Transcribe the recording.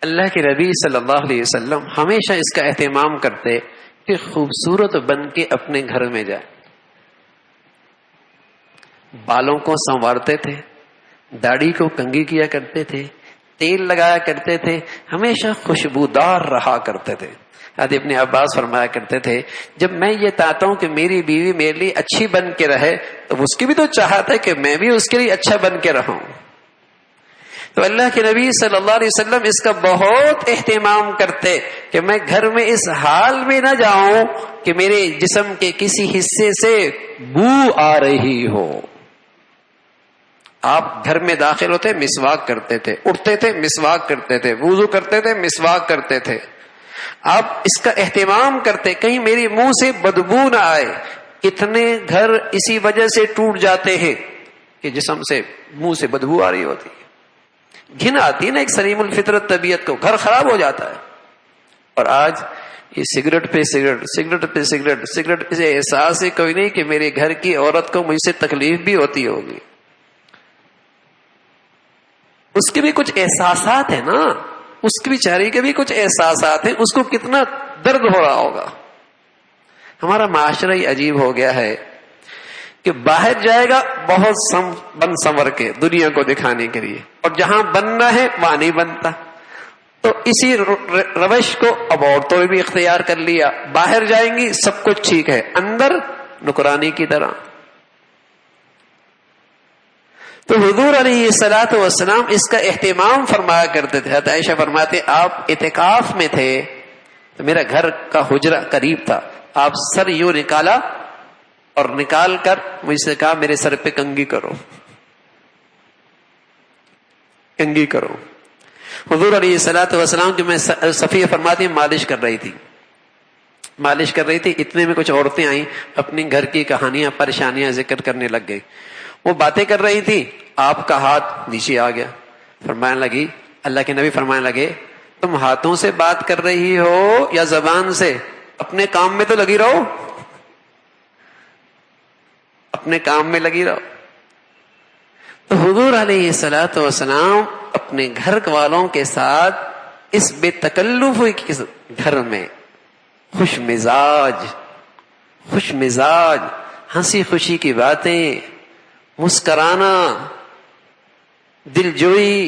اللہ کے نبی صلی اللہ علیہ وسلم ہمیشہ اس کا اہتمام کرتے کہ خوبصورت بن کے اپنے گھر میں جائے. بالوں کو سنوارتے تھے، داڑھی کو کنگھی کیا کرتے تھے، تیل لگایا کرتے تھے، ہمیشہ خوشبودار رہا کرتے تھے. حضرت ابن عباس فرمایا کرتے تھے جب میں یہ چاہتا ہوں کہ میری بیوی میرے لیے اچھی بن کے رہے تو اس کی بھی تو چاہت ہے کہ میں بھی اس کے لیے اچھا بن کے رہوں. تو اللہ کے نبی صلی اللہ علیہ وسلم اس کا بہت اہتمام کرتے کہ میں گھر میں اس حال میں نہ جاؤں کہ میرے جسم کے کسی حصے سے بو آ رہی ہو. آپ گھر میں داخل ہوتے مسواک کرتے تھے، اٹھتے تھے مسواک کرتے تھے، وضو کرتے تھے مسواک کرتے تھے. آپ اس کا اہتمام کرتے کہیں میری منہ سے بدبو نہ آئے. کتنے گھر اسی وجہ سے ٹوٹ جاتے ہیں کہ جسم سے منہ سے بدبو آ رہی ہوتی ہے، گھن آتی ہے نا ایک سلیم الفطرت طبیعت کو، گھر خراب ہو جاتا ہے. اور آج یہ سگریٹ پہ سگریٹ، سگریٹ پہ سگریٹ، سگریٹ اسے احساس ہی کوئی نہیں کہ میرے گھر کی عورت کو مجھ سے تکلیف بھی ہوتی ہوگی. اس کے بھی کچھ احساسات ہیں نا، اس کی بیچاری کے بھی کچھ احساسات ہیں، اس کو کتنا درد ہو رہا ہوگا. ہمارا معاشرہ ہی عجیب ہو گیا ہے کہ باہر جائے گا بہت بن سنور کے دنیا کو دکھانے کے لیے، اور جہاں بننا ہے وہاں نہیں بنتا. تو اسی روش کو اب عورتوں نے بھی اختیار کر لیا. باہر جائیں گی سب کچھ ٹھیک ہے، اندر نکرانی کی طرح. تو حضور علیہ الصلوۃ والسلام اس کا اہتمام فرمایا کرتے تھے. حضرت عائشہ فرماتے آپ اعتکاف میں تھے تو میرا گھر کا حجرہ قریب تھا، آپ سر یوں نکالا اور نکال کر مجھ سے کہا میرے سر پہ کنگھی کرو، کنگھی کرو. حضور علیہ الصلوۃ والسلام کی میں صفیہ فرماتی مالش کر رہی تھی. اتنے میں کچھ عورتیں آئیں، اپنی گھر کی کہانیاں پریشانیاں ذکر کرنے لگ گئی. وہ باتیں کر رہی تھی، آپ کا ہاتھ نیچے آ گیا. فرمانے لگی، اللہ کے نبی فرمانے لگے تم ہاتھوں سے بات کر رہی ہو یا زبان سے؟ اپنے کام میں تو لگی رہو، اپنے کام میں لگی رہو. تو حضور علیہ الصلوۃ والسلام اپنے گھر والوں کے ساتھ اس بے تکلف گھر میں خوش مزاج ہنسی خوشی کی باتیں، مسکرانا، دل جوئی،